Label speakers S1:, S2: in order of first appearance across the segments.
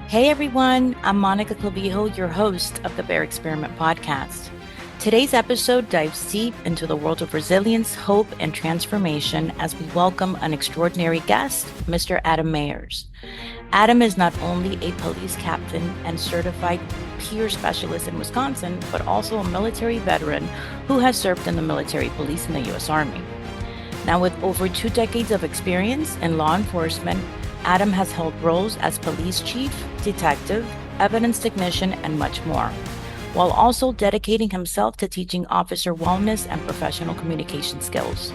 S1: Hey everyone, I'm Monica Clavijo, your host of the Bear Experiment podcast. Today's episode dives deep into the world of resilience, hope, and transformation as we welcome an extraordinary guest, Mr. Adam Meyers. Adam is not only a police captain and certified peer specialist in Wisconsin, but also a military veteran who has served in the military police in the U.S. Army. Now, with over 2 decades of experience in law enforcement, Adam has held roles as police chief, detective, evidence technician, and much more, while also dedicating himself to teaching officer wellness and professional communication skills.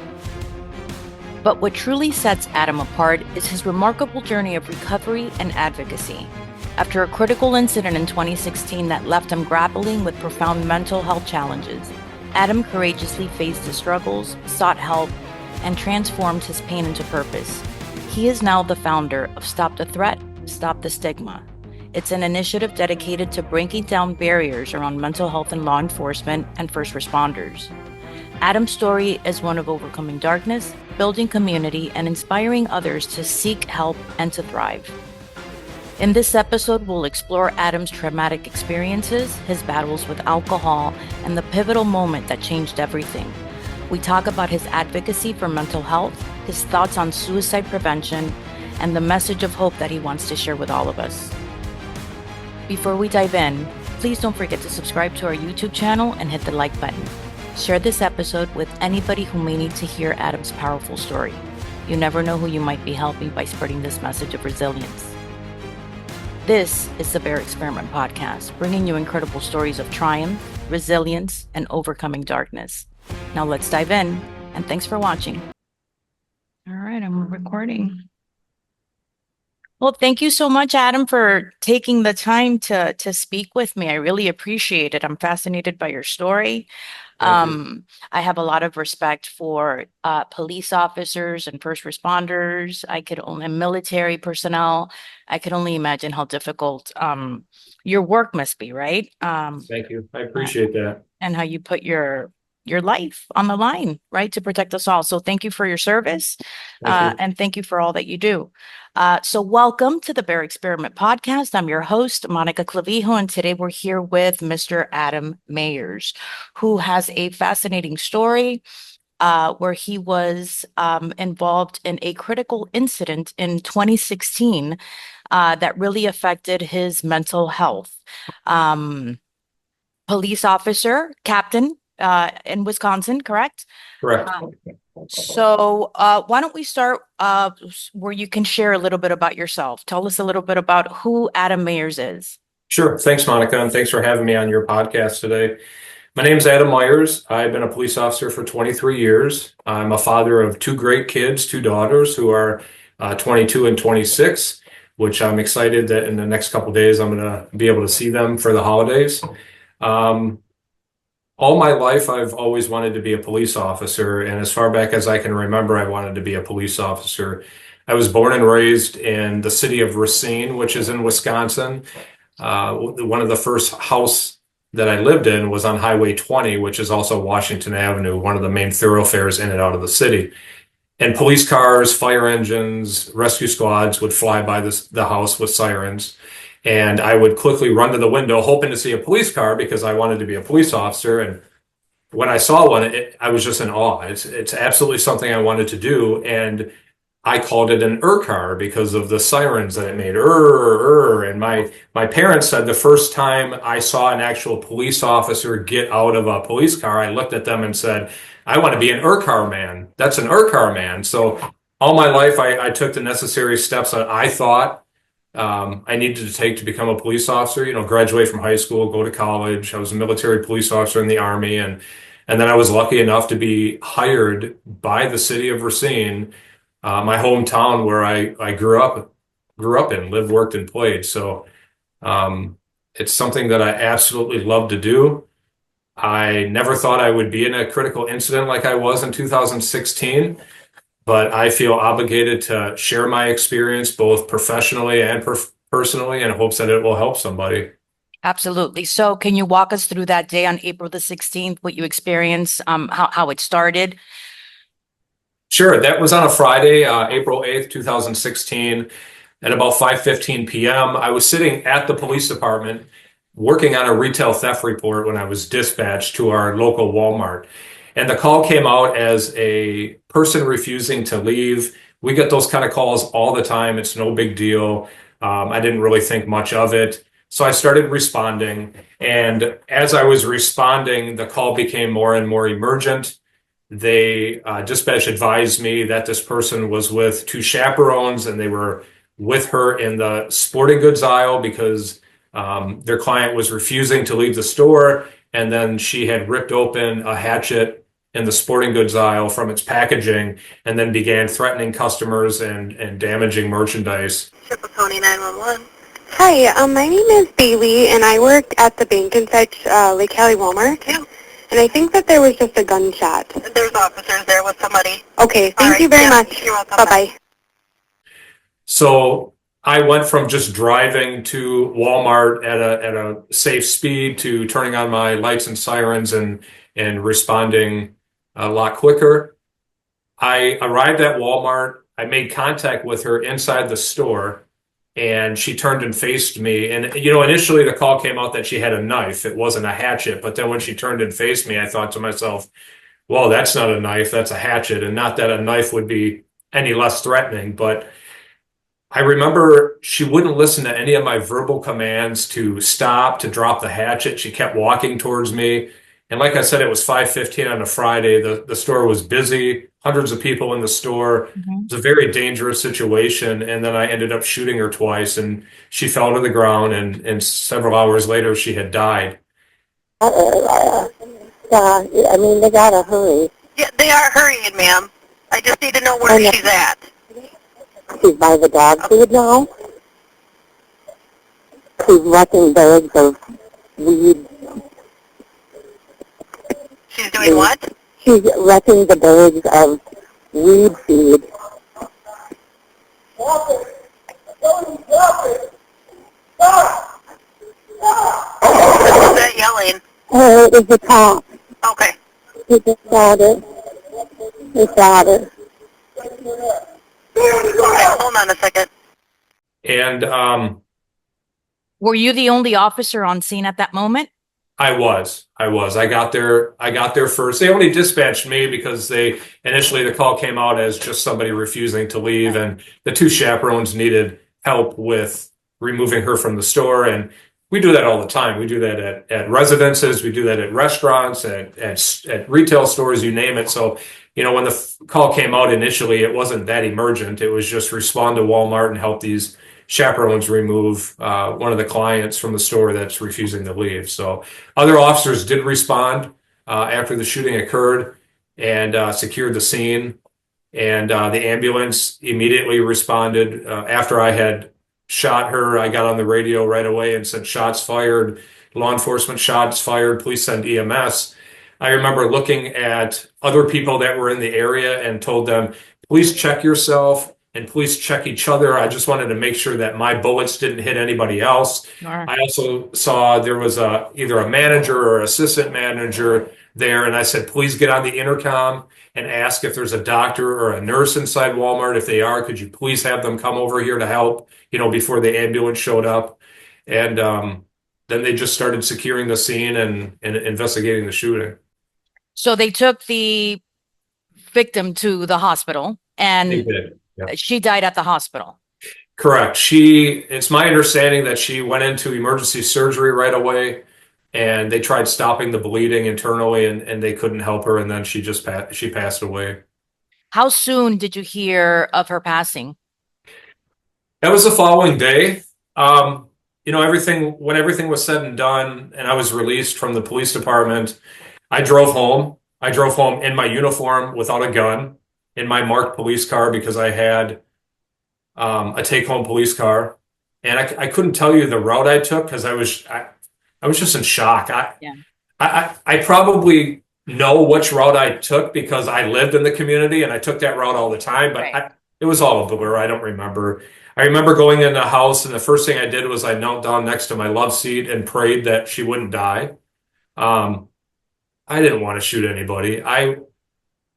S1: But what truly sets Adam apart is his remarkable journey of recovery and advocacy. After a critical incident in 2016 that left him grappling with profound mental health challenges, Adam courageously faced his struggles, sought help, and transformed his pain into purpose. He is now the founder of Stop the Threat, Stop the Stigma. It's an initiative dedicated to breaking down barriers around mental health in law enforcement and first responders. Adam's story is one of overcoming darkness, building community, and inspiring others to seek help and to thrive. In this episode, we'll explore Adam's traumatic experiences, his battles with alcohol, and the pivotal moment that changed everything. We talk about his advocacy for mental health, his thoughts on suicide prevention, and the message of hope that he wants to share with all of us. Before we dive in, please don't forget to subscribe to our YouTube channel and hit the like button. Share this episode with anybody who may need to hear Adam's powerful story. You never know who you might be helping by spreading this message of resilience. This is the Bear Experiment podcast, bringing you incredible stories of triumph, resilience, and overcoming darkness. Now let's dive in, and thanks for watching. All right, I'm recording. Well, thank you so much, Adam, for taking the time to speak with me. I really appreciate it. I'm fascinated by your story. I have a lot of respect for police officers and first responders. Military personnel. I could only imagine how difficult your work must be, right?
S2: Thank you. I appreciate that.
S1: And how you put your life on the line, right, to protect us all. So thank you for your service, and thank you for all that you do. So welcome to the Bear Experiment podcast. I'm your host, Monica Clavijo, and today we're here with Mr. Adam Meyers, who has a fascinating story where he was involved in a critical incident in 2016 that really affected his mental health. Police officer, captain, in Wisconsin, correct?
S2: Correct.
S1: So why don't we start where you can share a little bit about yourself. Tell us a little bit about who Adam Meyers is.
S2: Sure. Thanks, Monica, and thanks for having me on your podcast today. My name is Adam Meyers. I've been a police officer for 23 years. I'm a father of 2 great kids, 2 daughters who are 22 and 26, which I'm excited that in the next couple of days I'm going to be able to see them for the holidays. All my life, I've always wanted to be a police officer, and as far back as I can remember, I wanted to be a police officer. I was born and raised in the city of Racine, which is in Wisconsin. One of the first house that I lived in was on Highway 20, which is also Washington Avenue, one of the main thoroughfares in and out of the city. And police cars, fire engines, rescue squads would fly by the house with sirens. And I would quickly run to the window hoping to see a police car because I wanted to be a police officer. And when I saw one, I was just in awe. It's absolutely something I wanted to do. And I called it an car because of the sirens that it made. And my parents said the first time I saw an actual police officer get out of a police car, I looked at them and said, I want to be an car man. That's an car man. So all my life, I took the necessary steps that I thought I needed to take to become a police officer, graduate from high school, go to college. I was a military police officer in the Army. And then I was lucky enough to be hired by the city of Racine, my hometown where I grew up in, lived, worked, and played. So it's something that I absolutely love to do. I never thought I would be in a critical incident like I was in 2016. But I feel obligated to share my experience both professionally and personally in hopes that it will help somebody.
S1: Absolutely. So can you walk us through that day on April the 16th, what you experienced, how it started?
S2: Sure. That was on a Friday, April 8th, 2016. At about 5:15 p.m., I was sitting at the police department working on a retail theft report when I was dispatched to our local Walmart. And the call came out as a person refusing to leave. We get those kind of calls all the time. It's no big deal. I didn't really think much of it. So I started responding. And as I was responding, the call became more and more emergent. They dispatch advised me that this person was with two chaperones and they were with her in the sporting goods aisle because their client was refusing to leave the store. And then she had ripped open a hatchet in the sporting goods aisle from its packaging and then began threatening customers and damaging merchandise.
S3: Pony 911. Hi, my name is Bailey, and I work at the bank inside Lake Hallie Walmart. Yeah. And I think that there was just a gunshot. There's officers there with somebody. Okay, thank you very much. You're welcome. Bye-bye.
S2: So I went from just driving to Walmart at a safe speed to turning on my lights and sirens and responding a lot quicker. I arrived at Walmart. I made contact with her inside the store, and she turned and faced me. And, initially the call came out that she had a knife. It wasn't a hatchet. But then when she turned and faced me, I thought to myself, well, that's not a knife, that's a hatchet. And not that a knife would be any less threatening, but I remember she wouldn't listen to any of my verbal commands to stop, to drop the hatchet. She kept walking towards me. And like I said, it was 5:15 on a Friday. The store was busy, hundreds of people in the store. Mm-hmm. It was a very dangerous situation. And then I ended up shooting her twice, and she fell to the ground, and several hours later, she had died.
S4: I mean, they gotta hurry.
S3: Yeah, they are hurrying, ma'am. I just need to know where she's at.
S4: She's by the dog food now. She's wrecking bags of weed.
S3: She's doing what?
S4: She's wrecking the bags of weed feed.
S3: Who's that yelling?
S4: It was the cop.
S3: Okay.
S4: He just got it. He got it.
S3: Okay, hold on a second.
S2: And
S1: were you the only officer on scene at that moment?
S2: I was. I got there first. They only dispatched me because initially the call came out as just somebody refusing to leave, and the two chaperones needed help with removing her from the store. And we do that all the time. We do that at residences. We do that at restaurants, at retail stores, you name it. So, when the call came out initially, it wasn't that emergent. It was just respond to Walmart and help these chaperones remove one of the clients from the store that's refusing to leave. So other officers did respond after the shooting occurred and secured the scene. And the ambulance immediately responded. After I had shot her, I got on the radio right away and said, shots fired, law enforcement, shots fired, please send EMS. I remember looking at other people that were in the area and told them, please check yourself and please check each other. I just wanted to make sure that my bullets didn't hit anybody else. Sure. I also saw there was either a manager or assistant manager there, and I said, please get on the intercom and ask if there's a doctor or a nurse inside Walmart. If they are, could you please have them come over here to help, before the ambulance showed up. And then they just started securing the scene and investigating the shooting.
S1: So they took the victim to the hospital, and
S2: they did. Yep.
S1: She died at the hospital.
S2: Correct. It's my understanding that she went into emergency surgery right away, and they tried stopping the bleeding internally, and they couldn't help her, and then she passed away.
S1: How soon did you hear of her passing?
S2: That was the following day. When everything was said and done, and I was released from the police department, I drove home. I drove home in my uniform without a gun, in my marked police car, because I had a take-home police car, and I couldn't tell you the route I took because I was just in shock. I probably know which route I took because I lived in the community and I took that route all the time, but right. It was all a blur. I don't remember. I remember going in the house, and the first thing I did was I knelt down next to my love seat and prayed that she wouldn't die. I didn't want to shoot anybody.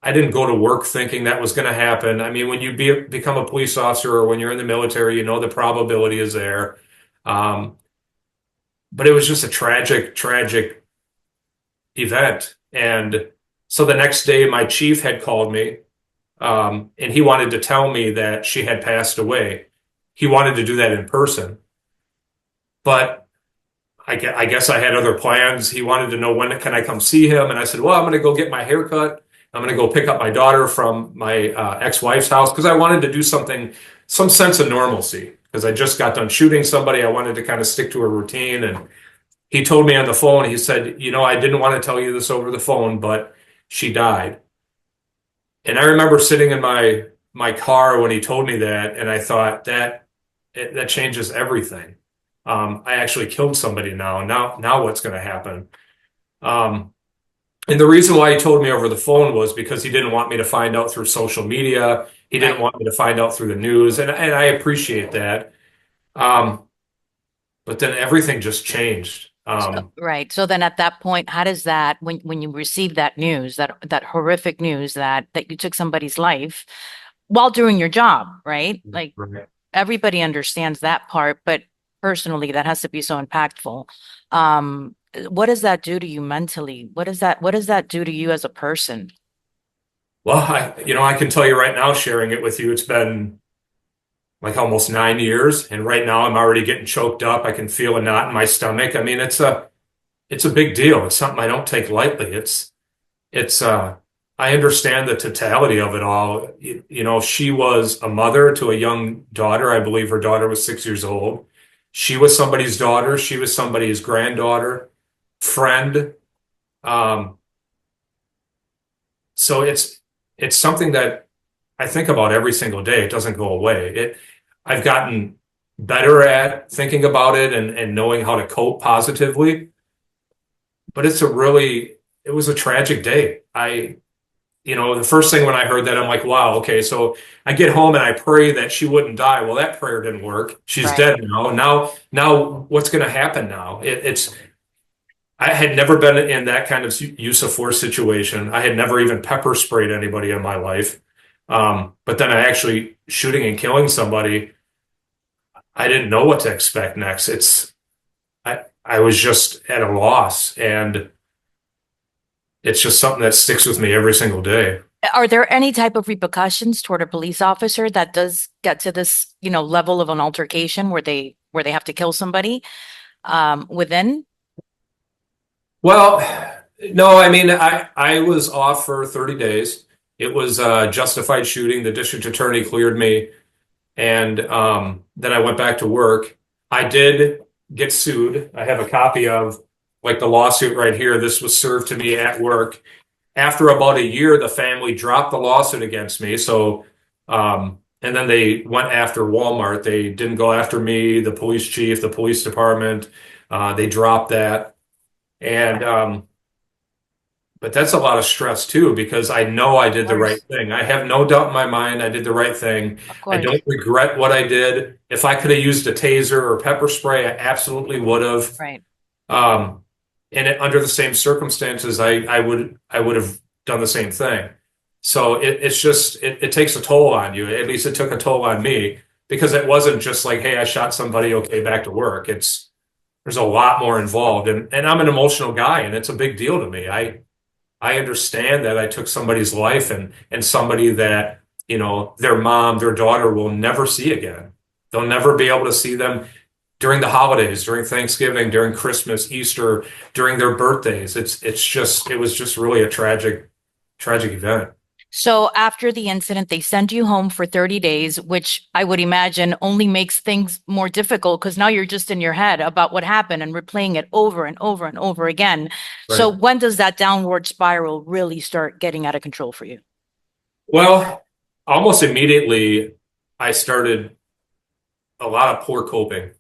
S2: I didn't go to work thinking that was going to happen. I mean, when you become a police officer or when you're in the military, you know the probability is there. Um, but it was just a tragic event. And so the next day, my chief had called me, and he wanted to tell me that she had passed away. He wanted to do that in person, but I guess I had other plans. He wanted to know when can I come see him, and I said, well, I'm going to go get my hair cut. I'm going to go pick up my daughter from my ex-wife's house because I wanted to do something, some sense of normalcy, because I just got done shooting somebody. I wanted to kind of stick to a routine. And he told me on the phone, he said, you know, I didn't want to tell you this over the phone, but she died. And I remember sitting in my car when he told me that, and I thought that changes everything. I actually killed somebody now. Now what's going to happen? And the reason why he told me over the phone was because he didn't want me to find out through social media. He didn't want me to find out through the news, and I appreciate that. But then everything just changed.
S1: Right. So then at that point, how does that, when you receive that news, that horrific news that you took somebody's life while doing your job, right? Like
S2: Right.
S1: everybody understands that part, but personally, that has to be so impactful. What does that do to you mentally? What does that do to you as a person?
S2: Well, I can tell you right now, sharing it with you, it's been like almost 9 years, and right now I'm already getting choked up. I can feel a knot in my stomach. I mean, it's a big deal. It's something I don't take lightly. I understand the totality of it all. She was a mother to a young daughter. I believe her daughter was 6 years old. She was somebody's daughter. She was somebody's granddaughter, friend. So it's something that I think about every single day. It doesn't go away. I've gotten better at thinking about it and knowing how to cope positively. But it was a tragic day. The first thing when I heard that, I'm like, wow, okay. So I get home and I pray that she wouldn't die. Well, that prayer didn't work. She's
S1: Right.
S2: dead now. Now what's going to happen now? I had never been in that kind of use of force situation. I had never even pepper sprayed anybody in my life. But then I actually shooting and killing somebody, I didn't know what to expect next. I was just at a loss, and it's just something that sticks with me every single day.
S1: Are there any type of repercussions toward a police officer that does get to this, level of an altercation where they have to kill somebody within?
S2: Well, no, I mean, I was off for 30 days. It was justified shooting. The district attorney cleared me, and then I went back to work. I did get sued. I have a copy of like the lawsuit right here. This was served to me at work. After about a year, the family dropped the lawsuit against me. So, and then they went after Walmart. They didn't go after me, the police chief, the police department. They dropped that. And, but that's a lot of stress too, because I know I did the right thing. I have no doubt in my mind I did the right thing. I don't regret what I did. If I could have used a taser or pepper spray, I absolutely would have.
S1: Right.
S2: Under the same circumstances, I would have done the same thing. So it takes a toll on you. At least it took a toll on me, because it wasn't just like, hey, I shot somebody, okay, back to work. There's a lot more involved, and I'm an emotional guy, and it's a big deal to me. I understand that I took somebody's life and somebody that, their mom, their daughter will never see again. They'll never be able to see them during the holidays, during Thanksgiving, during Christmas, Easter, during their birthdays. It was just really a tragic event.
S1: So after the incident, they send you home for 30 days, which I would imagine only makes things more difficult because now you're just in your head about what happened and replaying it over and over and over again.
S2: Right.
S1: So when does that downward spiral really start getting out of control for you?
S2: Well, almost immediately, I started a lot of poor coping.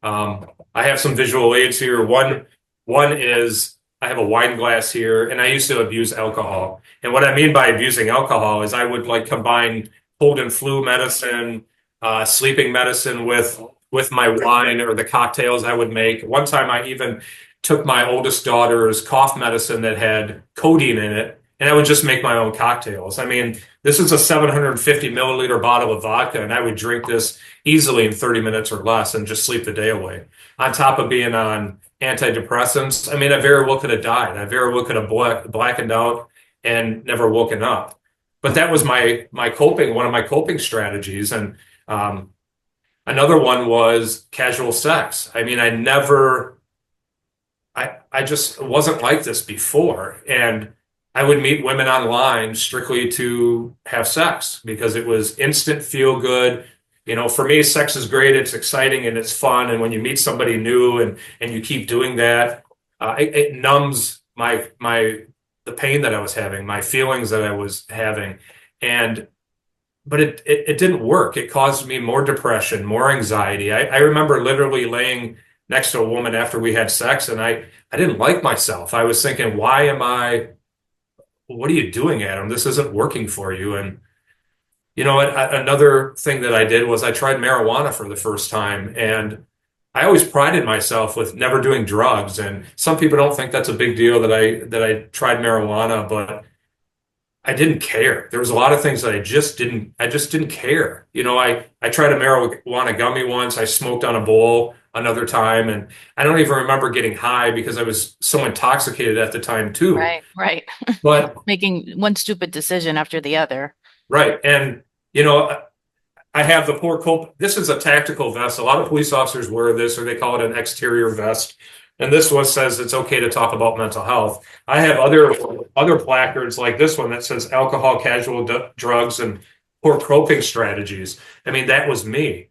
S2: I have some visual aids here. One is I have a wine glass here, and I used to abuse alcohol. And what I mean by abusing alcohol is I would like combine cold and flu medicine, sleeping medicine with my wine or the cocktails I would make. One time I even took my oldest daughter's cough medicine that had codeine in it and I would just make my own cocktails. I mean, this is a 750 milliliter bottle of vodka, and I would drink this easily in 30 minutes or less and just sleep the day away. On top of being on antidepressants, I mean, I very well could have died. I very well could have blackened out and never woken up. But that was my coping, one of my coping strategies. And another one was casual sex. I mean, I just wasn't like this before. And I would meet women online strictly to have sex because it was instant feel good. You know, for me, sex is great. It's exciting and it's fun. And when you meet somebody new and you keep doing that, it numbs the pain that I was having, my feelings that I was having. And but it didn't work. It caused me more depression, more anxiety. I remember literally laying next to a woman after we had sex, and I didn't like myself. I was thinking, what are you doing, Adam? This isn't working for you. And you know, another thing that I did was I tried marijuana for the first time, and I always prided myself with never doing drugs. And some people don't think that's a big deal that I tried marijuana, but I didn't care. There was a lot of things that I just didn't care. You know, I tried a marijuana gummy once. I smoked on a bowl another time, and I don't even remember getting high because I was so intoxicated at the time too.
S1: Right.
S2: But
S1: Making one stupid decision after the other.
S2: right. And you know, I have the poor cope. This is a tactical vest. A lot of police officers wear this, or they call it an exterior vest. And this one says it's okay to talk about mental health. I have other placards like this one that says alcohol, casual drugs, and poor coping strategies. I mean, that was me.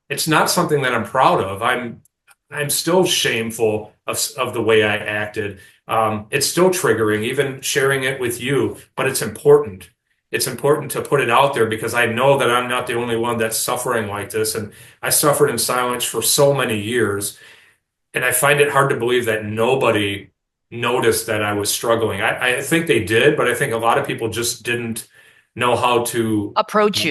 S2: It's not something that I'm proud of. I'm still shameful of the way I acted. It's still triggering, even sharing it with you, but it's important. It's important to put it out there because I know that I'm not the only one that's suffering like this. And I suffered in silence for so many years. And I find it hard to believe that nobody noticed that I was struggling. I think they did, but I think a lot of people just didn't know how to approach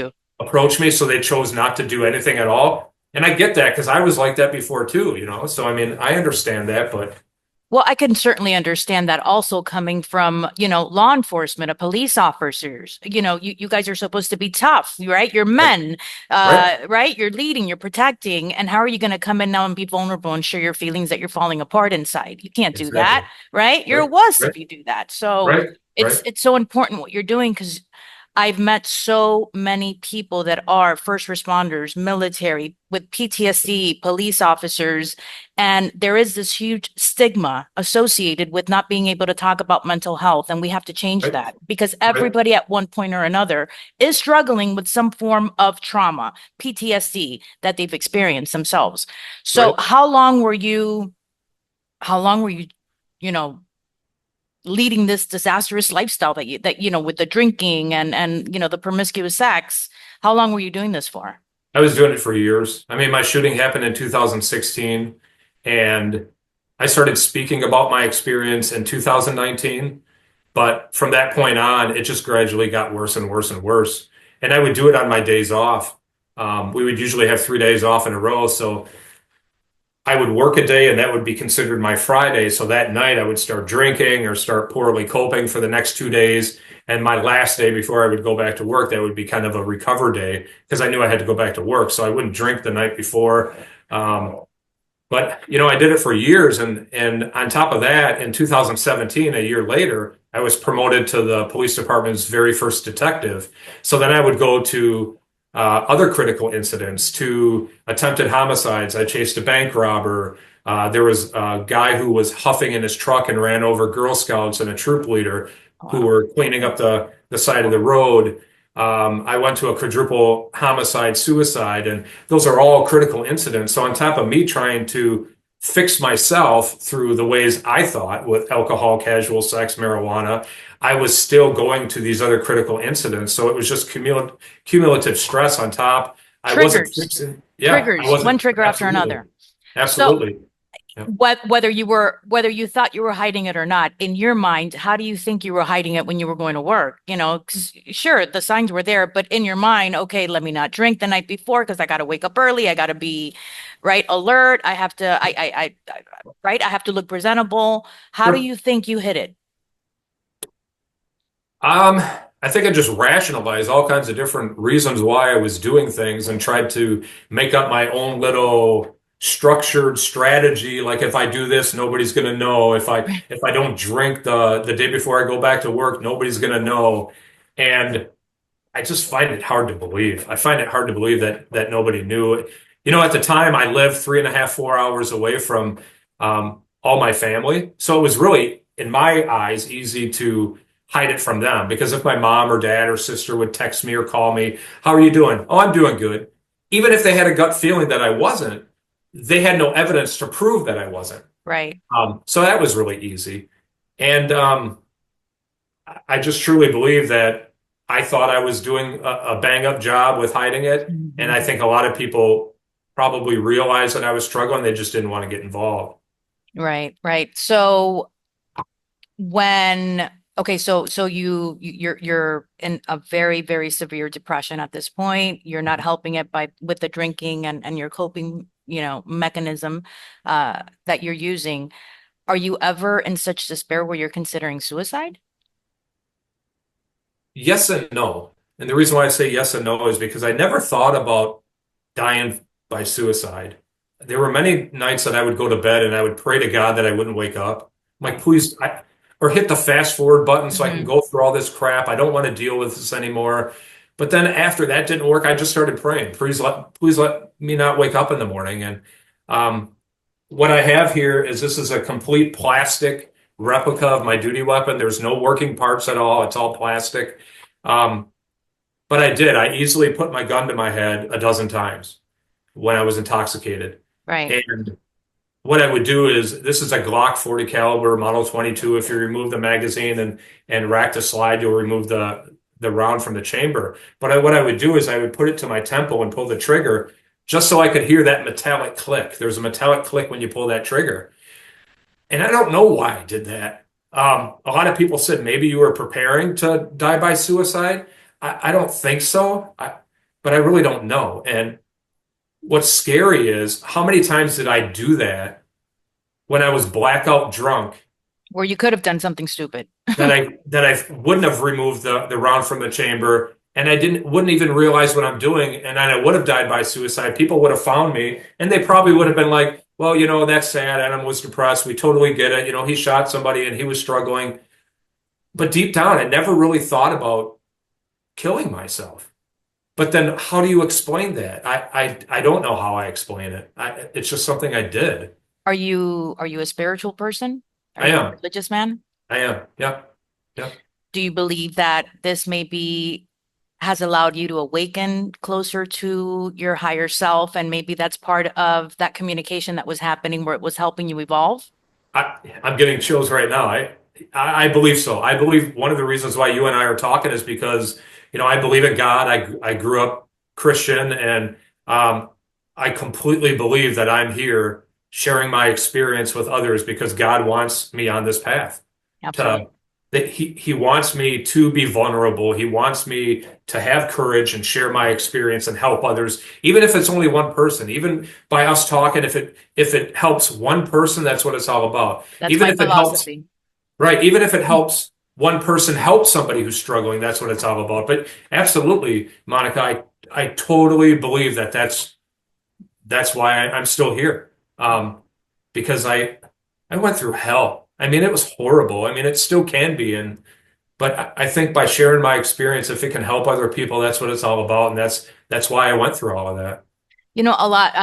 S2: me, so they chose not to do anything at all. And I get that because I was like that before too, you know? So, I mean, I understand that, but
S1: Well, I can certainly understand that also coming from, law enforcement, police officers. You guys are supposed to be tough, right? You're men,
S2: right,
S1: right? You're leading, you're protecting. And how are you going to come in now and be vulnerable and share your feelings that you're falling apart inside? You can't do
S2: exactly.
S1: that, right? You're a
S2: Right,
S1: wuss
S2: right,
S1: if you do that. So
S2: right, right,
S1: it's so important what you're doing because I've met so many people that are first responders, military, with PTSD, police officers, and there is this huge stigma associated with not being able to talk about mental health. And we have to change
S2: right,
S1: that because
S2: right,
S1: everybody at one point or another is struggling with some form of trauma, PTSD that they've experienced themselves. So
S2: right.
S1: how long were you, you know, leading this disastrous lifestyle that with the drinking and the promiscuous sex? How long were you doing this for?
S2: I was doing it for years. I mean, my shooting happened in 2016, and I started speaking about my experience in 2019. But from that point on, it just gradually got worse and worse and worse. And I would do it on my days off. We would usually have 3 days off in a row. So I would work a day and that would be considered my Friday. So that night I would start drinking or start poorly coping for the next 2 days. And my last day before I would go back to work, that would be kind of a recover day because I knew I had to go back to work. So I wouldn't drink the night before. But I did it for years. And on top of that, in 2017, a year later, I was promoted to the police department's very first detective. So then I would go to other critical incidents, to attempted homicides. I chased a bank robber. There was a guy who was huffing in his truck and ran over Girl Scouts and a troop leader who were cleaning up the side of the road. I went to a quadruple homicide suicide, and those are all critical incidents. So on top of me trying to fix myself through the ways I thought with alcohol, casual sex, marijuana, I was still going to these other critical incidents. So it was just cumulative stress on top. I wasn't
S1: Triggers,
S2: fixing.
S1: triggers,
S2: I wasn't.
S1: one trigger after
S2: Absolutely.
S1: another. So
S2: Absolutely. Yeah.
S1: whether you thought you were hiding it or not, in your mind, how do you think you were hiding it when you were going to work? 'Cause sure, the signs were there, but in your mind, okay, let me not drink the night before because I got to wake up early. I got to be right alert. I have to, right. I have to look presentable. How do
S2: Sure.
S1: you think you hid it?
S2: I think I just rationalized all kinds of different reasons why I was doing things and tried to make up my own little structured strategy. Like if I do this, nobody's going to know. If I don't drink the day before I go back to work, nobody's going to know. And I just find it hard to believe. I find it hard to believe that nobody knew. You know, at the time I lived 3.5, 4 hours away from all my family. So it was really, in my eyes, easy to hide it from them because if my mom or dad or sister would text me or call me, how are you doing? Oh, I'm doing good. Even if they had a gut feeling that I wasn't, they had no evidence to prove that I wasn't.
S1: Right.
S2: So that was really easy. And I just truly believe that I thought I was doing a bang up job with hiding it. And I think a lot of people probably realized that I was struggling. They just didn't want to get involved.
S1: Right, right. So when okay, so you're in a very, very severe depression at this point. You're not helping it by with the drinking and your coping, mechanism that you're using. Are you ever in such despair where you're considering suicide?
S2: Yes and no. And the reason why I say yes and no is because I never thought about dying by suicide. There were many nights that I would go to bed and I would pray to God that I wouldn't wake up. I'm like, please, or hit the fast forward button so I can go through all this crap. I don't want to deal with this anymore. But then after that didn't work, I just started praying. Please let me not wake up in the morning. And what I have here is this is a complete plastic replica of my duty weapon. There's no working parts at all. It's all plastic. Um, but I easily put my gun to my head a dozen times when I was intoxicated.
S1: Right.
S2: And what I would do is this is a Glock 40 caliber Model 22. If you remove the magazine and rack the slide, you'll remove the round from the chamber. But what I would do is I would put it to my temple and pull the trigger just so I could hear that metallic click. There's a metallic click when you pull that trigger. And I don't know why I did that. A lot of people said maybe you were preparing to die by suicide. I don't think so, but I really don't know. And what's scary is how many times did I do that when I was blackout drunk
S1: Where you could have done something stupid.
S2: that I wouldn't have removed the round from the chamber and I wouldn't even realize what I'm doing and then I would have died by suicide. People would have found me and they probably would have been like, well, that's sad. Adam was depressed. We totally get it. He shot somebody and he was struggling. But deep down, I never really thought about killing myself. But then how do you explain that? I don't know how I explain it. It's just something I did.
S1: Are you a spiritual person? Are
S2: I
S1: you a
S2: am.
S1: religious man?
S2: I am. Yep. Yep.
S1: Do you believe that this maybe has allowed you to awaken closer to your higher self, and maybe that's part of that communication that was happening where it was helping you evolve?
S2: I'm getting chills right now. I believe so. I believe one of the reasons why you and I are talking is because, I believe in God. I grew up Christian and I completely believe that I'm here sharing my experience with others because God wants me on this path.
S1: Absolutely.
S2: That he wants me to be vulnerable. He wants me to have courage and share my experience and help others, even if it's only one person. Even by us talking, if it helps one person, that's what it's all about.
S1: That's
S2: Even
S1: my
S2: if it helps,
S1: philosophy.
S2: right? Even if it helps one person help somebody who's struggling, that's what it's all about. But absolutely, Monica, I totally believe that's why I'm still here. Because I went through hell. I mean, it was horrible. I mean, it still can be. But I think by sharing my experience, if it can help other people, that's what it's all about. And that's why I went through all of that.
S1: A lot.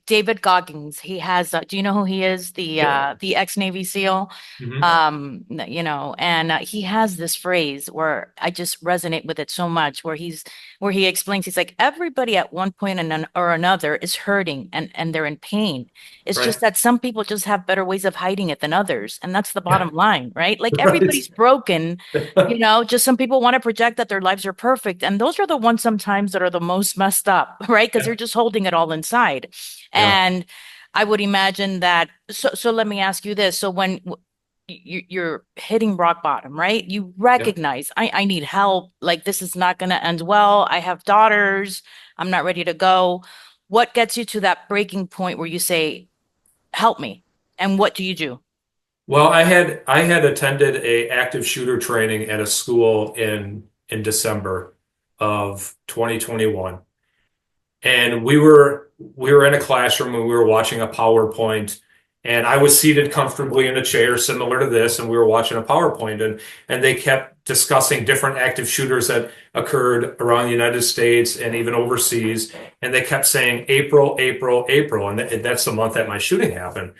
S1: David Goggins, he has, do you know who he is?
S2: Yeah.
S1: The ex-Navy SEAL.
S2: Mhm.
S1: And he has this phrase where I just resonate with it so much, where he explains, he's like, everybody at one point or another is hurting and they're in pain. It's
S2: Right.
S1: just that some people just have better ways of hiding it than others. And that's the
S2: Yeah.
S1: bottom line, right? Like
S2: Right.
S1: everybody's broken, just some people want to project that their lives are perfect. And those are the ones sometimes that are the most messed up, right? Because
S2: Yeah.
S1: they're just holding it all inside.
S2: Yeah.
S1: And I would imagine that. So let me ask you this. So when you're hitting rock bottom, right? You
S2: Yeah.
S1: recognize, I need help. Like, this is not going to end well. I have daughters. I'm not ready to go. What gets you to that breaking point where you say, help me? And what do you do?
S2: Well, I had attended a active shooter training at a school in December of 2021. And we were in a classroom and we were watching a PowerPoint, and I was seated comfortably in a chair similar to this, and we were watching a PowerPoint, and they kept discussing different active shooters that occurred around the United States and even overseas, and they kept saying April, April, April, and that's the month that my shooting happened.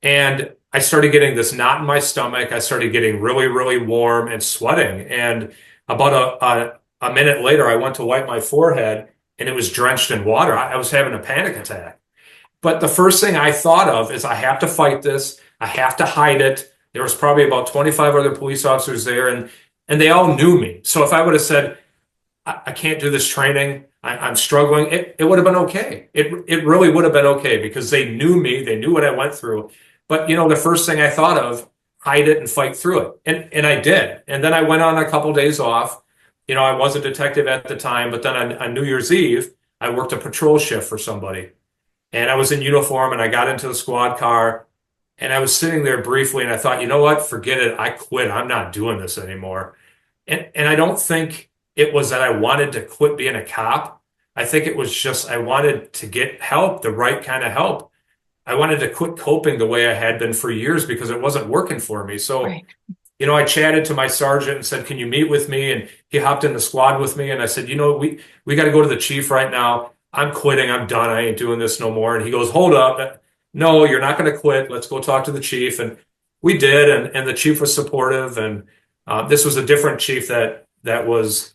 S2: And I started getting this knot in my stomach. I started getting really, really warm and sweating. And about a minute later, I went to wipe my forehead and it was drenched in water. I was having a panic attack. But the first thing I thought of is I have to fight this. I have to hide it. There was probably about 25 other police officers there, and they all knew me. So if I would have said, I can't do this training, I'm struggling, it would have been okay. It really would have been okay because they knew me, they knew what I went through. But the first thing I thought of, hide it and fight through it. And I did. And then I went on a couple days off. I was a detective at the time, but then on New Year's Eve, I worked a patrol shift for somebody. And I was in uniform and I got into the squad car and I was sitting there briefly and I thought, you know what, forget it. I quit. I'm not doing this anymore. And I don't think it was that I wanted to quit being a cop. I think it was just I wanted to get help, the right kind of help. I wanted to quit coping the way I had been for years because it wasn't working for me. So,
S1: Right.
S2: I chatted to my sergeant and said, can you meet with me? And he hopped in the squad with me. And I said, we got to go to the chief right now. I'm quitting. I'm done. I ain't doing this no more. And he goes, hold up. No, you're not going to quit. Let's go talk to the chief. And we did. And the chief was supportive. And this was a different chief that was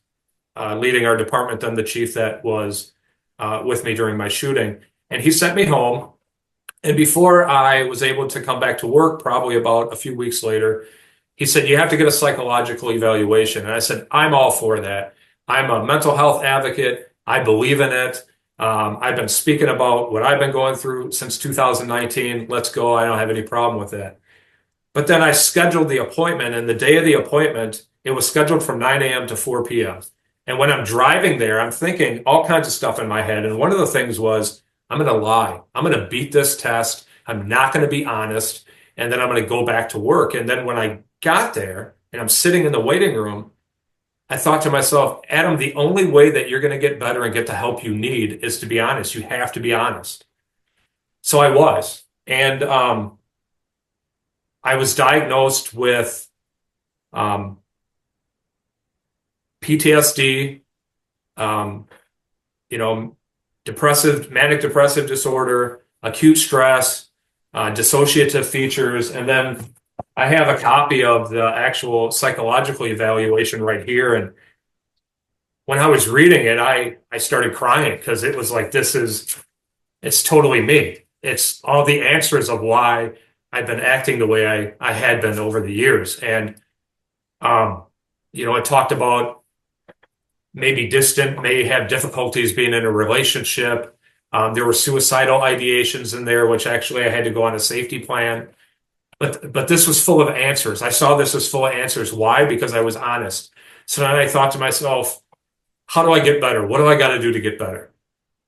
S2: leading our department than the chief that was with me during my shooting. And he sent me home. And before I was able to come back to work, probably about a few weeks later, he said, you have to get a psychological evaluation. And I said, I'm all for that. I'm a mental health advocate. I believe in it. I've been speaking about what I've been going through since 2019. Let's go. I don't have any problem with that. But then I scheduled the appointment, and the day of the appointment, it was scheduled from 9 a.m. to 4 p.m. And when I'm driving there, I'm thinking all kinds of stuff in my head. And one of the things was, I'm going to lie. I'm going to beat this test. I'm not going to be honest. And then I'm going to go back to work. And then when I got there and I'm sitting in the waiting room, I thought to myself, Adam, the only way that you're going to get better and get the help you need is to be honest. You have to be honest. So I was. And I was diagnosed with PTSD, manic depressive disorder, acute stress, dissociative features, and then I have a copy of the actual psychological evaluation right here. And when I was reading it, I started crying because it was like, it's totally me. It's all the answers of why I've been acting the way I had been over the years. And, it talked about maybe distant, may have difficulties being in a relationship. There were suicidal ideations in there, which actually I had to go on a safety plan. But this was full of answers. I saw this as full of answers. Why? Because I was honest. So then I thought to myself, how do I get better? What do I got to do to get better?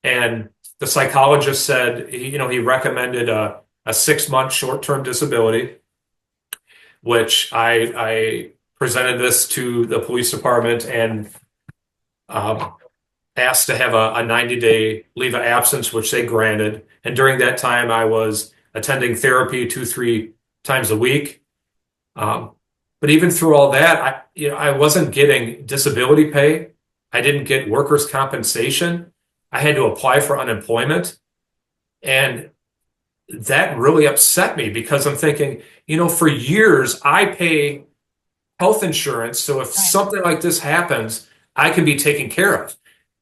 S2: And the psychologist said, he recommended a 6-month short-term disability, which I presented this to the police department and asked to have a 90-day leave of absence, which they granted. And during that time, I was attending therapy 2-3 times a week. But even through all that, I wasn't getting disability pay. I didn't get workers' compensation. I had to apply for unemployment. And that really upset me because I'm thinking, for years, I pay health insurance. So if something like this happens, I can be taken care of.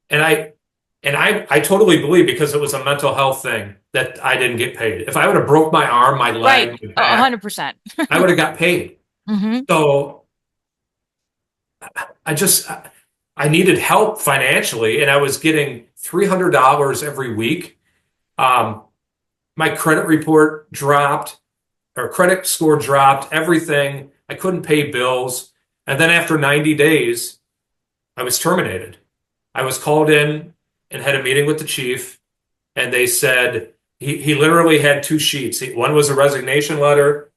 S2: And I totally believe because it was a mental health thing that I didn't get paid. If I would have broke my arm, my leg,
S1: Right.
S2: my back,
S1: 100%.
S2: I would have got paid.
S1: Mm-hmm.
S2: So I needed help financially, and I was getting $300 every week. My credit report dropped, or credit score dropped, everything. I couldn't pay bills. And then after 90 days, I was terminated. I was called in and had a meeting with the chief, and they said he literally had 2 sheets. One was a resignation letter,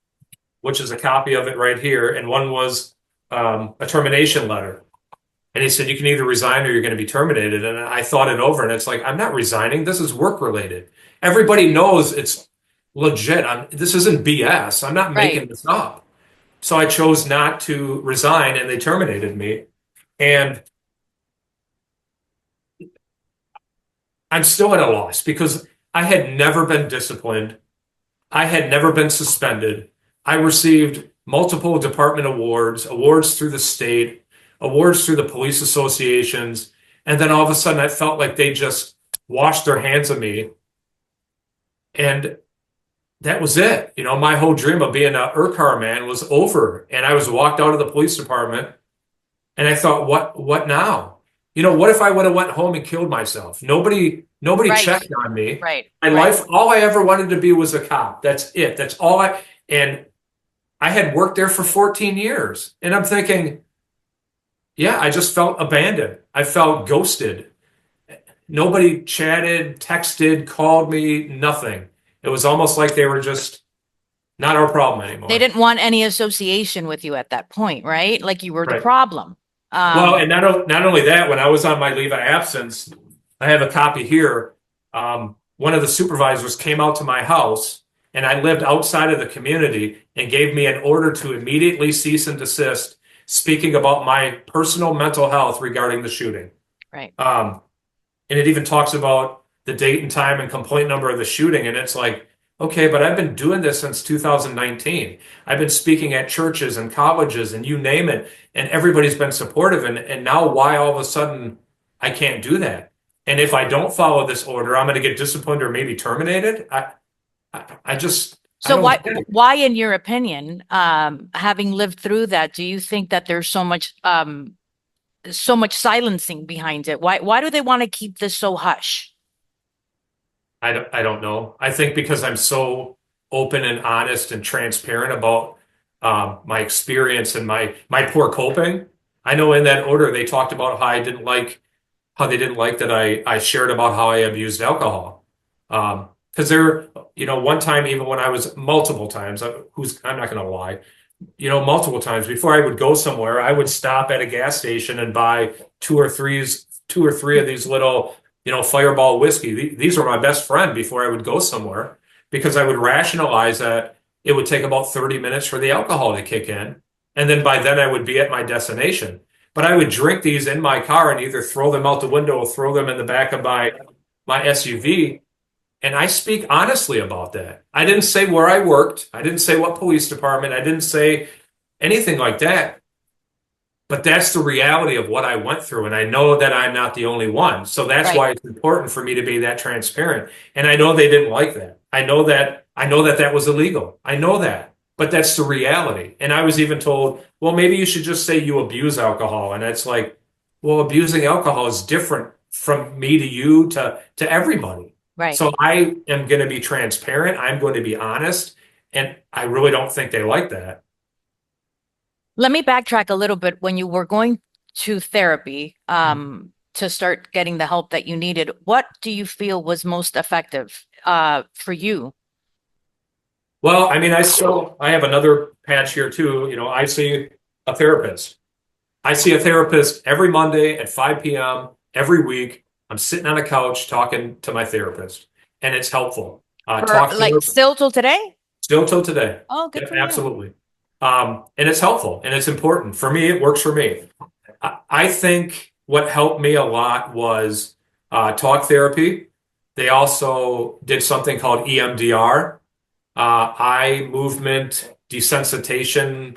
S2: which is a copy of it right here, and one was a termination letter. And he said, you can either resign or you're going to be terminated. And I thought it over, and it's like, I'm not resigning. This is work related. Everybody knows it's legit. This isn't BS. I'm not making this up. So I chose not to resign, and they terminated me. And I'm still at a loss because I had never been disciplined. I had never been suspended. I received multiple department awards, awards through the state, awards through the police associations. And then all of a sudden I felt like they just washed their hands of me. And that was it. You know, my whole dream of being a Urquhart man was over. And I was walked out of the police department, and I thought, what now? You know, what if I would have went home and killed myself? Nobody checked on me. My life, all I ever wanted to be was a cop. That's it. That's all and I had worked there for 14 years. And I'm thinking, yeah, I just felt abandoned. I felt ghosted. Nobody chatted, texted, called me, nothing. It was almost like they were just not our problem anymore.
S1: They didn't want any association with you at that point, right? Like you were the problem.
S2: Well, and not only that, when I was on my leave of absence, I have a copy here. One of the supervisors came out to my house, and I lived outside of the community, and gave me an order to immediately cease and desist, speaking about my personal mental health regarding the shooting.
S1: Right.
S2: And it even talks about the date and time and complaint number of the shooting. And it's like, okay, but I've been doing this since 2019. I've been speaking at churches and colleges and you name it, and everybody's been supportive. And now why all of a sudden I can't do that? And if I don't follow this order, I'm going to get disciplined or maybe terminated.
S1: So why, in your opinion, having lived through that, do you think that there's so much silencing behind it? Why do they want to keep this so hush?
S2: I don't know. I think because I'm so open and honest and transparent about my experience and my poor coping. I know in that order they talked about how they didn't like that I shared about how I abused alcohol. Because one time, even when I was multiple times, I'm not going to lie, multiple times before I would go somewhere, I would stop at a gas station and buy two or three of these little, Fireball whiskey. These were my best friend before I would go somewhere, because I would rationalize that it would take about 30 minutes for the alcohol to kick in. And then by then I would be at my destination. But I would drink these in my car and either throw them out the window or throw them in the back of my SUV. And I speak honestly about that. I didn't say where I worked. I didn't say what police department. I didn't say anything like that. But that's the reality of what I went through. And I know that I'm not the only one. So that's why it's important for me to be that transparent. And I know they didn't like that. I know that that was illegal. I know that. But that's the reality. And I was even told, well, maybe you should just say you abuse alcohol. And it's like, well, abusing alcohol is different from me to you to everybody.
S1: Right.
S2: So I am going to be transparent. I'm going to be honest. And I really don't think they like that.
S1: Let me backtrack a little bit. When you were going to therapy to start getting the help that you needed, what do you feel was most effective for you?
S2: Well, I mean, I have another patch here too. I see a therapist. I see a therapist every Monday at 5 p.m. every week. I'm sitting on a couch talking to my therapist, and it's helpful.
S1: Still till today?
S2: Still till today.
S1: Oh, good for you.
S2: Absolutely. And it's helpful and it's important. For me, it works for me. I think what helped me a lot was talk therapy. They also did something called EMDR, eye movement desensitization.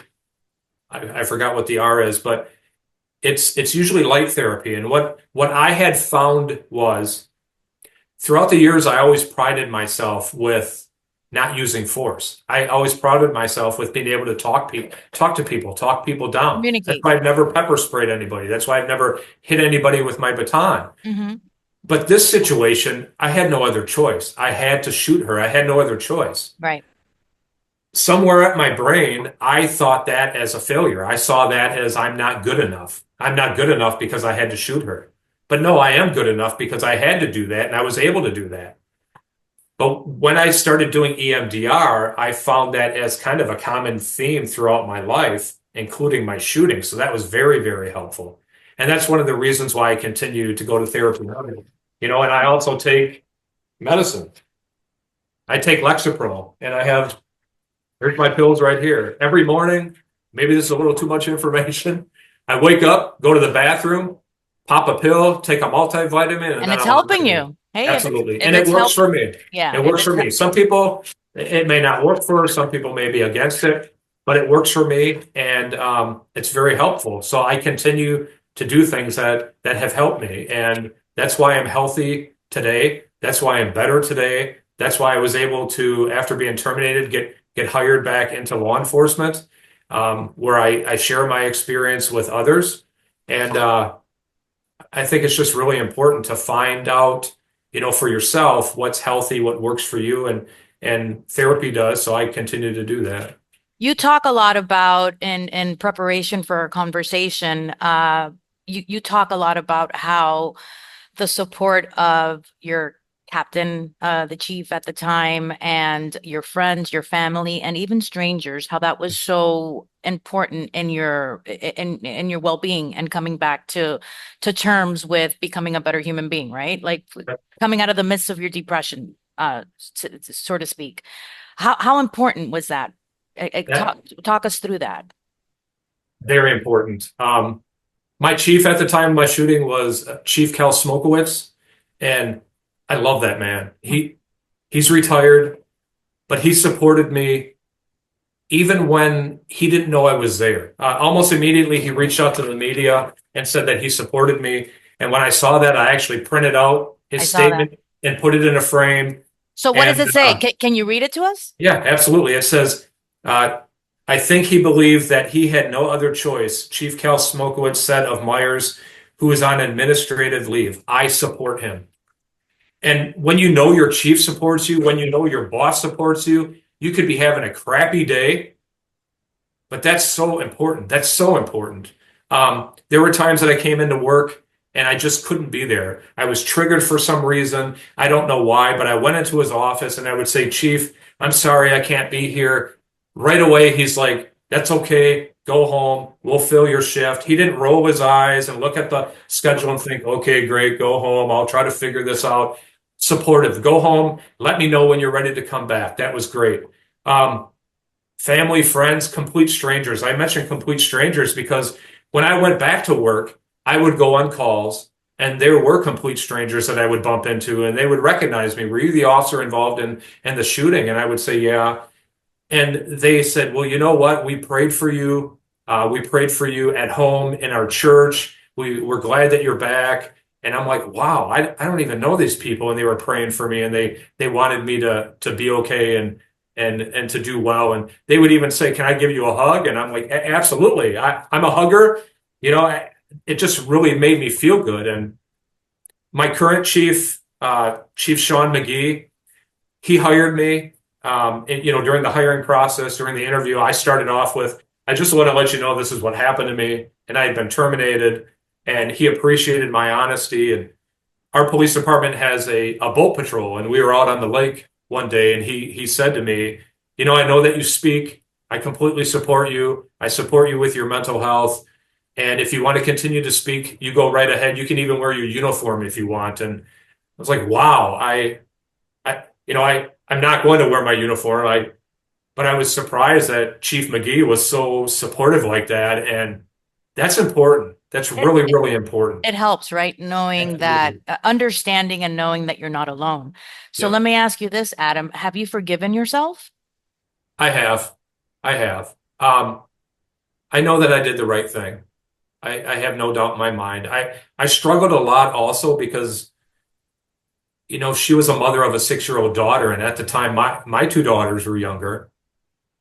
S2: I forgot what the R is, but it's usually light therapy. And what I had found was, throughout the years, I always prided myself with not using force. I always prided myself with being able to talk to people, talk people down.
S1: Communicate.
S2: That's why I've never pepper sprayed anybody. That's why I've never hit anybody with my baton.
S1: Mm-hmm.
S2: But this situation, I had no other choice. I had to shoot her. I had no other choice.
S1: Right.
S2: Somewhere at my brain, I thought that as a failure. I saw that as I'm not good enough. I'm not good enough because I had to shoot her. But no, I am good enough because I had to do that, and I was able to do that. But when I started doing EMDR, I found that as kind of a common theme throughout my life, including my shooting. So that was very, very helpful. And that's one of the reasons why I continue to go to therapy. And I also take medicine. I take Lexapro, and here's my pills right here. Every morning, maybe this is a little too much information. I wake up, go to the bathroom, pop a pill, take a multivitamin,
S1: and it's helping you. Hey,
S2: absolutely. And it works for me.
S1: Yeah.
S2: It works for me. Some people, it may not work for, some people may be against it, but it works for me, and it's very helpful. So I continue to do things that have helped me, and that's why I'm healthy today. That's why I'm better today. That's why I was able to, after being terminated, get hired back into law enforcement, where I share my experience with others. And I think it's just really important to find out, for yourself, what's healthy, what works for you, and therapy does. So I continue to do that.
S1: You talk a lot about, in preparation for our conversation, you talk a lot about how the support of your captain, the chief at the time, and your friends, your family, and even strangers, how that was so important in your well-being and coming back to terms with becoming a better human being, right? Like coming out of the midst of your depression, so to speak. How important was that? Talk us through that.
S2: Very important. My chief at the time of my shooting was Chief Cal Smokowitz, and I love that man. He's retired, but he supported me even when he didn't know I was there. Almost immediately, he reached out to the media and said that he supported me. And when I saw that, I actually printed out his statement and put it in a frame.
S1: So what does it say? Can you read it to us?
S2: Yeah, absolutely. It says, I think he believed that he had no other choice. Chief Cal Smokowitz said of Meyers, who is on administrative leave. I support him. And when you know your chief supports you, when you know your boss supports you, you could be having a crappy day, but that's so important. That's so important. There were times that I came into work and I just couldn't be there. I was triggered for some reason. I don't know why, but I went into his office and I would say, Chief, I'm sorry, I can't be here. Right away, he's like, that's okay. Go home. We'll fill your shift. He didn't roll his eyes and look at the schedule and think, okay, great, go home. I'll try to figure this out. Supportive. Go home. Let me know when you're ready to come back. That was great. Family, friends, complete strangers. I mentioned complete strangers because when I went back to work, I would go on calls and there were complete strangers that I would bump into and they would recognize me. Were you the officer involved in the shooting? And I would say, yeah. And they said, well, you know what? We prayed for you. We prayed for you at home in our church. We're glad that you're back. And I'm like, wow, I don't even know these people. And they were praying for me and they wanted me to be okay and to do well. And they would even say, can I give you a hug? And I'm like, absolutely. I'm a hugger. It just really made me feel good. And my current chief, Chief Sean McGee, he hired me. During the hiring process, during the interview, I started off with, I just want to let you know this is what happened to me. And I had been terminated. And he appreciated my honesty. And our police department has a boat patrol. And we were out on the lake one day. And he said to me, I know that you speak. I completely support you. I support you with your mental health. And if you want to continue to speak, you go right ahead. You can even wear your uniform if you want. And I was like, wow, I'm not going to wear my uniform. But I was surprised that Chief McGee was so supportive like that. And that's important. That's really, really important.
S1: It helps, right? Knowing that, understanding and knowing that you're not alone. So let me ask you this, Adam. Have you forgiven yourself?
S2: I have. I know that I did the right thing. I have no doubt in my mind. I struggled a lot also because, she was a mother of a 6-year-old daughter. And at the time, my 2 daughters were younger,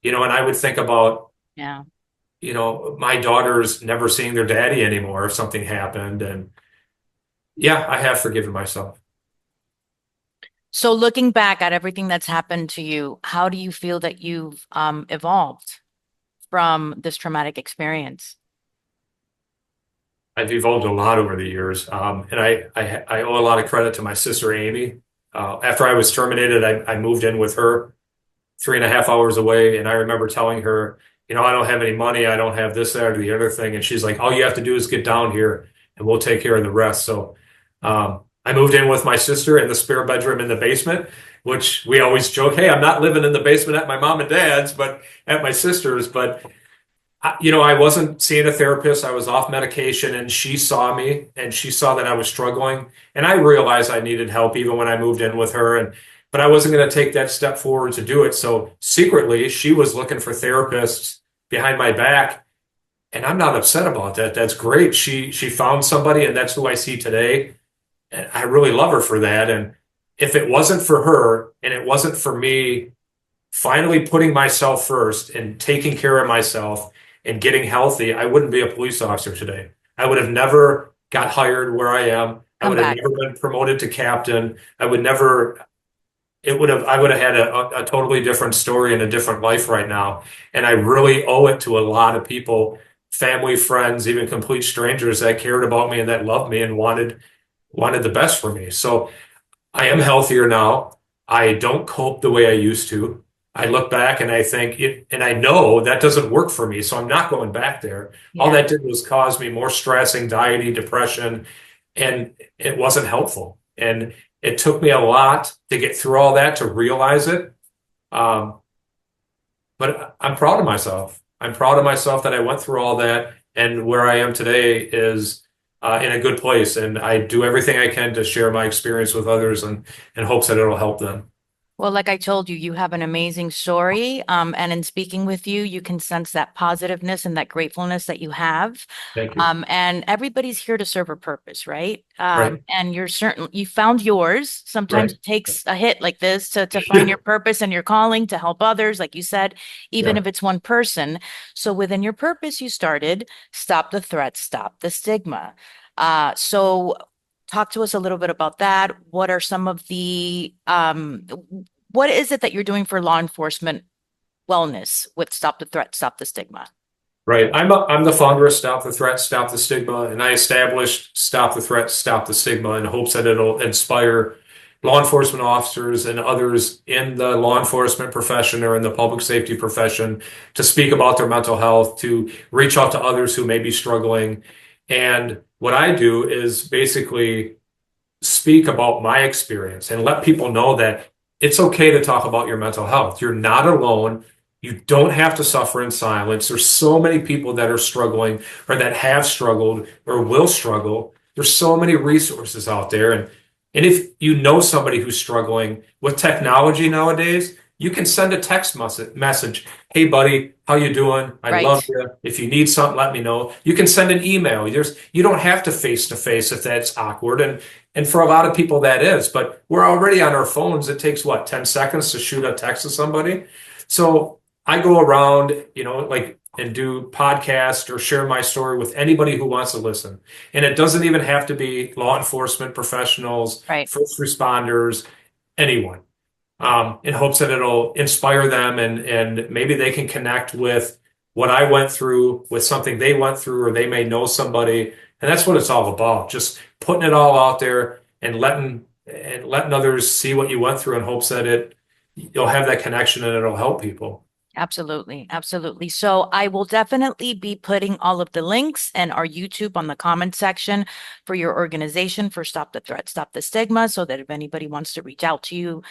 S2: and I would think about, my daughters never seeing their daddy anymore if something happened. And I have forgiven myself.
S1: So looking back at everything that's happened to you, how do you feel that you've evolved from this traumatic experience?
S2: I've evolved a lot over the years. And I owe a lot of credit to my sister, Amy. After I was terminated, I moved in with her 3.5 hours away. And I remember telling her, I don't have any money. I don't have this, that, or the other thing. And she's like, all you have to do is get down here and we'll take care of the rest. So I moved in with my sister in the spare bedroom in the basement, which we always joke, hey, I'm not living in the basement at my mom and dad's, but at my sister's. But I wasn't seeing a therapist. I was off medication, and she saw me and she saw that I was struggling. And I realized I needed help even when I moved in with her. But I wasn't going to take that step forward to do it. So secretly, she was looking for therapists behind my back. And I'm not upset about that. That's great. She found somebody, and that's who I see today. And I really love her for that. And if it wasn't for her and it wasn't for me finally putting myself first and taking care of myself and getting healthy, I wouldn't be a police officer today. I would have never got hired where I am. I would have never been promoted to captain. I would have had a totally different story and a different life right now. And I really owe it to a lot of people, family, friends, even complete strangers that cared about me and that loved me and wanted the best for me. So I am healthier now. I don't cope the way I used to. I look back and I think and I know that doesn't work for me. So I'm not going back there. Yeah. All that did was cause me more stress, anxiety, depression, and it wasn't helpful. And it took me a lot to get through all that, to realize it. But I'm proud of myself. I'm proud of myself that I went through all that, and where I am today is in a good place. And I do everything I can to share my experience with others and in hopes that it'll help them.
S1: Well, like I told you, you have an amazing story. And in speaking with you, you can sense that positiveness and that gratefulness that you have.
S2: Thank you.
S1: And everybody's here to serve a purpose, right?
S2: Right.
S1: And you found yours. Sometimes it takes a hit like this to find your purpose and your calling to help others, like you said, even if it's one person. So within your purpose, you started Stop the Threat, Stop the Stigma. So talk to us a little bit about that. What are some of the, what is it that you're doing for law enforcement wellness with Stop the Threat, Stop the Stigma?
S2: Right. I'm the founder of Stop the Threat, Stop the Stigma, and I established Stop the Threat, Stop the Stigma in hopes that it'll inspire law enforcement officers and others in the law enforcement profession or in the public safety profession to speak about their mental health, to reach out to others who may be struggling. And what I do is basically speak about my experience and let people know that it's okay to talk about your mental health. You're not alone. You don't have to suffer in silence. There's so many people that are struggling or that have struggled or will struggle. There's so many resources out there. And if you know somebody who's struggling with technology nowadays, you can send a text message. Hey, buddy, how you doing? I love you. If you need something, let me know. You can send an email. You don't have to face if that's awkward. And for a lot of people, that is. But we're already on our phones. It takes, 10 seconds to shoot a text to somebody? So I go around, and do podcasts or share my story with anybody who wants to listen. And it doesn't even have to be law enforcement professionals, first responders, anyone. In hopes that it'll inspire them and maybe they can connect with what I went through, with something they went through, or they may know somebody. And that's what it's all about. Just putting it all out there and letting others see what you went through in hopes that you'll have that connection and it'll help people.
S1: Absolutely. Absolutely. So I will definitely be putting all of the links and our YouTube on the comment section for your organization for Stop the Threat, Stop the Stigma, so that if anybody wants to reach out to you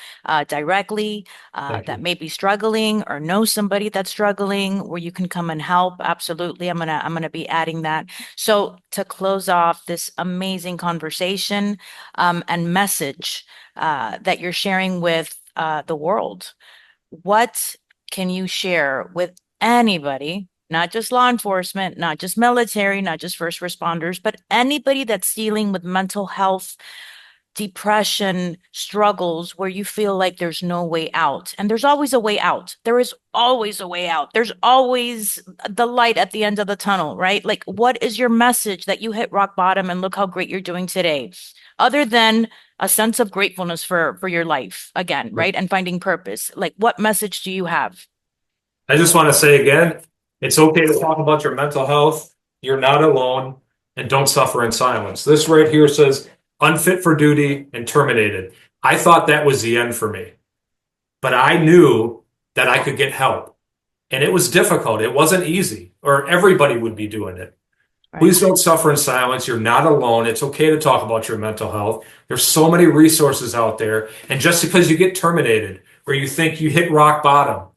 S1: directly that may be struggling or know somebody that's struggling where you can come and help. Absolutely. I'm gonna be adding that. So to close off this amazing conversation and message that you're sharing with the world, what can you share with anybody, not just law enforcement, not just military, not just first responders, but anybody that's dealing with mental health, depression, struggles, where you feel like there's no way out? And there's always a way out. There is always a way out. There's always the light at the end of the tunnel, right? Like, what is your message that you hit rock bottom and look how great you're doing today? Other than a sense of gratefulness for your life again, right? And finding purpose. Like, what message do you have?
S2: I just want to say again, it's okay to talk about your mental health. You're not alone, and don't suffer in silence. This right here says unfit for duty and terminated. I thought that was the end for me, but I knew that I could get help. And it was difficult. It wasn't easy, or everybody would be doing it.
S1: Right.
S2: Please don't suffer in silence. You're not alone. It's okay to talk about your mental health. There's so many resources out there. And just because you get terminated or you think you hit rock bottom,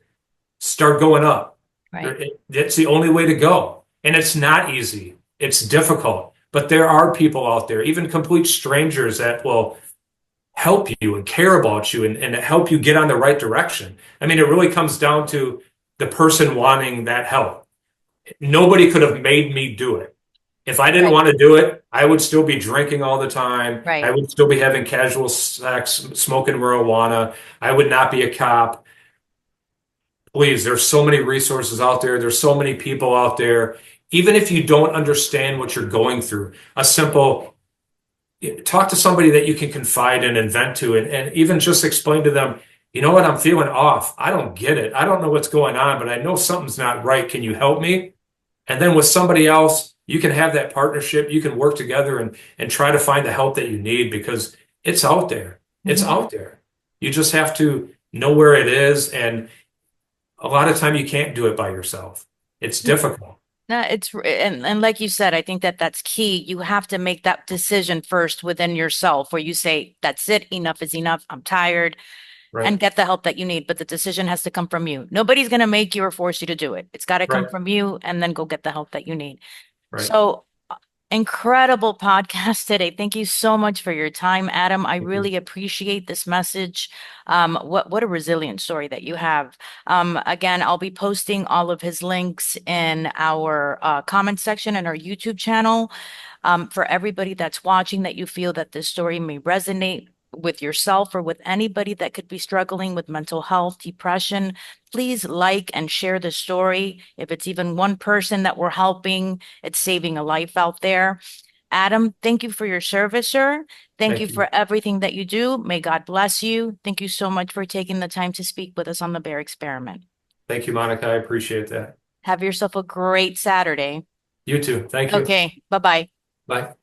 S2: start going up.
S1: Right.
S2: It's the only way to go. And it's not easy. It's difficult. But there are people out there, even complete strangers, that will help you and care about you and help you get on the right direction. I mean, it really comes down to the person wanting that help. Nobody could have made me do it. If I didn't want to do it, I would still be drinking all the time.
S1: Right.
S2: I would still be having casual sex, smoking marijuana. I would not be a cop. Please, there's so many resources out there. There's so many people out there. Even if you don't understand what you're going through, a simple talk to somebody that you can confide in and vent to, and even just explain to them, you know what, I'm feeling off. I don't get it. I don't know what's going on, but I know something's not right. Can you help me? And then with somebody else, you can have that partnership. You can work together and try to find the help that you need, because it's out there. It's out there. You just have to know where it is. And a lot of time you can't do it by yourself. It's difficult.
S1: No, and like you said, I think that's key. You have to make that decision first within yourself, where you say, that's it, enough is enough, I'm tired,
S2: Right.
S1: and get the help that you need. But the decision has to come from you. Nobody's going to make you or force you to do it. It's got to come
S2: Right.
S1: from you, and then go get the help that you need.
S2: Right.
S1: So incredible podcast today. Thank you so much for your time, Adam. I really appreciate this message. What a resilient story that you have. Again, I'll be posting all of his links in our comment section and our YouTube channel. For everybody that's watching, that you feel that this story may resonate with yourself or with anybody that could be struggling with mental health, depression, please like and share the story. If it's even one person that we're helping, it's saving a life out there. Adam, thank you for your service, sir. Thank you for everything that you do. May God bless you. Thank you so much for taking the time to speak with us on the Bear Experiment.
S2: Thank you, Monica. I appreciate that.
S1: Have yourself a great Saturday.
S2: You too. Thank you.
S1: Okay. Bye-bye.
S2: Bye.